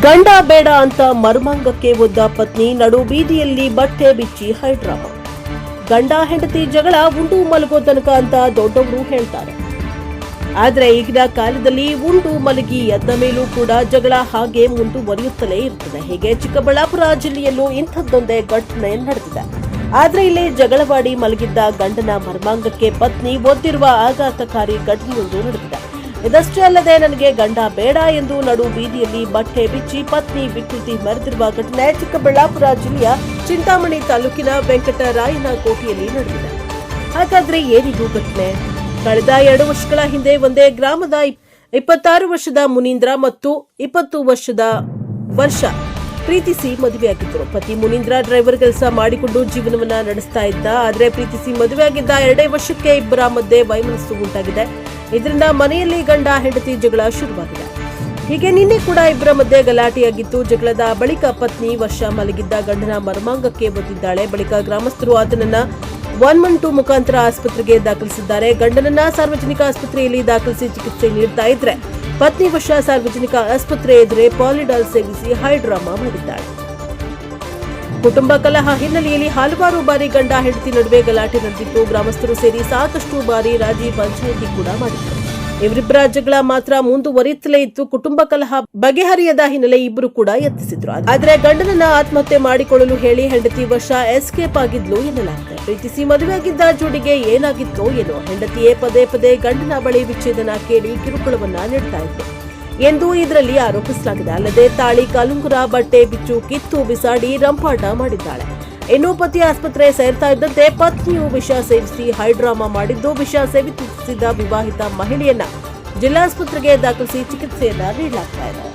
ಗಂಡ ಬೇಡ ಅಂತ ಮರ್ಮಾಂಗಕ್ಕೆ ಒದ್ದ ಪತ್ನಿ ನಡು ಬೀದಿಯಲ್ಲಿ ಬಟ್ಟೆ ಬಿಚ್ಚಿ ಹೈಡ್ರಾಮ. ಗಂಡ ಹೆಂಡತಿ ಜಗಳ ಉಂಡು ಮಲಗೋ ತನಕ ಅಂತ ದೊಡ್ಡವರು ಹೇಳ್ತಾರೆ. ಆದ್ರೆ ಈಗಿನ ಕಾಲದಲ್ಲಿ ಉಂಡು ಮಲಗಿ ಎದ್ದ ಮೇಲೂ ಕೂಡ ಜಗಳ ಹಾಗೆ ಮುಂದುವರಿಯುತ್ತಲೇ ಇರುತ್ತದೆ. ಹೀಗೆ ಚಿಕ್ಕಬಳ್ಳಾಪುರ ಜಿಲ್ಲೆಯಲ್ಲೂ ಇಂಥದ್ದೊಂದೇ ಘಟನೆ ನಡೆದಿದೆ. ಆದ್ರೆ ಇಲ್ಲಿ ಜಗಳವಾಡಿ ಮಲಗಿದ್ದ ಗಂಡನ ಮರ್ಮಾಂಗಕ್ಕೆ ಪತ್ನಿ ಒದ್ದಿರುವ ಆಘಾತಕಾರಿ ಘಟನೆಯೊಂದು ನಡೆದಿದೆ. ಇದಷ್ಟೇ ಅಲ್ಲದೆ ನನಗೆ ಗಂಡ ಬೇಡ ಎಂದು ನಡು ಬೀದಿಯಲ್ಲಿ ಬಟ್ಟೆ ಬಿಚ್ಚಿ ಪತ್ನಿ ವಿಕೃತಿ ಮೆರೆದಿರುವ ಘಟನೆ ಚಿಕ್ಕಬಳ್ಳಾಪುರ ಜಿಲ್ಲೆಯ ಚಿಂತಾಮಣಿ ತಾಲೂಕಿನ ವೆಂಕಟರಾಯನಕೋಟೆಯಲ್ಲಿ ನಡೆದಿದೆ. ಹಾಗಾದ್ರೆ ಏನಿದು ಘಟನೆ? ಕಳೆದ 2 ವರ್ಷಗಳ ಹಿಂದೆ ಒಂದೇ ಗ್ರಾಮದ 26 ವರ್ಷದ ಮುನೀಂದ್ರ ಮತ್ತು 20 ವರ್ಷದ ವರ್ಷ ಪ್ರೀತಿಸಿ ಮದುವೆಯಾಗಿದ್ದರು. ಪತಿ ಮುನೀಂದ್ರ ಡ್ರೈವರ್ ಕೆಲಸ ಮಾಡಿಕೊಂಡು ಜೀವನವನ್ನ ನಡೆಸ್ತಾ ಇದ್ದ. ಆದ್ರೆ ಪ್ರೀತಿಸಿ ಮದುವೆಯಾಗಿದ್ದ 2 ವರ್ಷಕ್ಕೆ ಇಬ್ಬರ ಮಧ್ಯೆ ವೈಮನಸ್ಸು ಉಂಟಾಗಿದೆ. ಇದರಿಂದ ಮನೆಯಲ್ಲಿ ಗಂಡ ಹೆಂಡತಿ ಜಗಳ ಶುರುವಾಗಿದೆ. ಹೀಗೆ ನಿನ್ನೆ ಕೂಡ ಇಬ್ಬರ ಮಧ್ಯೆ ಗಲಾಟೆಯಾಗಿತ್ತು. ಜಗಳದ ಬಳಿಕ ಪತ್ನಿ ವರ್ಷ ಮಲಗಿದ್ದ ಗಂಡನ ಮರ್ಮಾಂಗಕ್ಕೆ ಒದ್ದಿದ್ದಾಳೆ. ಬಳಿಕ ಗ್ರಾಮಸ್ಥರು ಆತನನ್ನ 112 ಮುಖಾಂತರ ಆಸ್ಪತ್ರೆಗೆ ದಾಖಲಿಸಿದ್ದಾರೆ. ಗಂಡನನ್ನ ಸಾರ್ವಜನಿಕ ಆಸ್ಪತ್ರೆಯಲ್ಲಿ ದಾಖಲಿಸಿ ಚಿಕಿತ್ಸೆ ನೀಡ್ತಾ ಇದ್ರೆ ಪತ್ನಿ ವರ್ಷ ಸಾರ್ವಜನಿಕ ಆಸ್ಪತ್ರೆ ಎದುರೇ ಪಾಲಿಡಾಲ್ ಸೇವಿಸಿ ಹೈಡ್ರಾಮಾ ಮಾಡಿದ್ದಾಳೆ. ಕುಟುಂಬ ಕಲಹ ಹಿನ್ನೆಲೆಯಲ್ಲಿ ಹಲವಾರು ಬಾರಿ ಗಂಡ ಹೆಂಡತಿ ನಡುವೆ ಗಲಾಟೆ ನಡೆದಿತ್ತು. ಗ್ರಾಮಸ್ಥರು ಸೇರಿ ಸಾಕಷ್ಟು ಬಾರಿ ರಾಜಿ ಪಂಚಾಯಿತಿ ಕೂಡ ಮಾಡಿದ್ರು. ಇವರಿಬ್ಬರ ಜಗಳ ಮಾತ್ರ ಮುಂದುವರಿಯುತ್ತಲೇ ಇತ್ತು. ಕುಟುಂಬ ಕಲಹ ಬಗೆಹರಿಯದ ಹಿನ್ನೆಲೆ ಇಬ್ಬರು ಕೂಡ ಯತ್ನಿಸಿದ್ರು. ಆದ್ರೆ ಗಂಡನನ್ನ ಆತ್ಮಹತ್ಯೆ ಮಾಡಿಕೊಳ್ಳಲು ಹೇಳಿ ಹೆಂಡತಿ ವರ್ಷ ಎಸ್ಕೇಪ್ ಆಗಿದ್ಲು ಎನ್ನಲಾಗಿದೆ. ಪ್ರೀತಿಸಿ ಮದುವೆಯಾಗಿದ್ದ ಜೋಡಿಗೆ ಏನಾಗಿತ್ತೋ ಏನೋ, ಹೆಂಡತಿಯೇ ಪದೇ ಪದೇ ಗಂಡನ ಬಳಿ ವಿಚ್ಛೇದನ ಕೇಳಿ ಕಿರುಕುಳವನ್ನ ನೀಡ್ತಾ ಇತ್ತು ಎಂದು ಇದರಲ್ಲಿ ಆರೋಪಿಸಲಾಗಿದೆ. ಅಲ್ಲದೆ ತಾಳಿ, ಕಾಲುಂಗುರ, ಬಟ್ಟೆ ಬಿಚ್ಚು ಕಿತ್ತು ಬಿಸಾಡಿ ರಂಪಾಟ ಮಾಡಿದ್ದಾಳೆ. ಇನ್ನು ಪತಿ ಆಸ್ಪತ್ರೆ ಸೇರ್ತಾ ಇದ್ದಂತೆ ಪತ್ನಿಯು ವಿಷ ಸೇವಿಸಿ ಹೈಡ್ರಾಮಾ ಮಾಡಿದ್ದು, ವಿಷ ಸೇವಿಸಿದ ವಿವಾಹಿತ ಮಹಿಳೆಯನ್ನ ಜಿಲ್ಲಾಸ್ಪತ್ರೆಗೆ ದಾಖಲಿಸಿ ಚಿಕಿತ್ಸೆಯನ್ನ ನೀಡಲಾಗ್ತಾ ಇದೆ.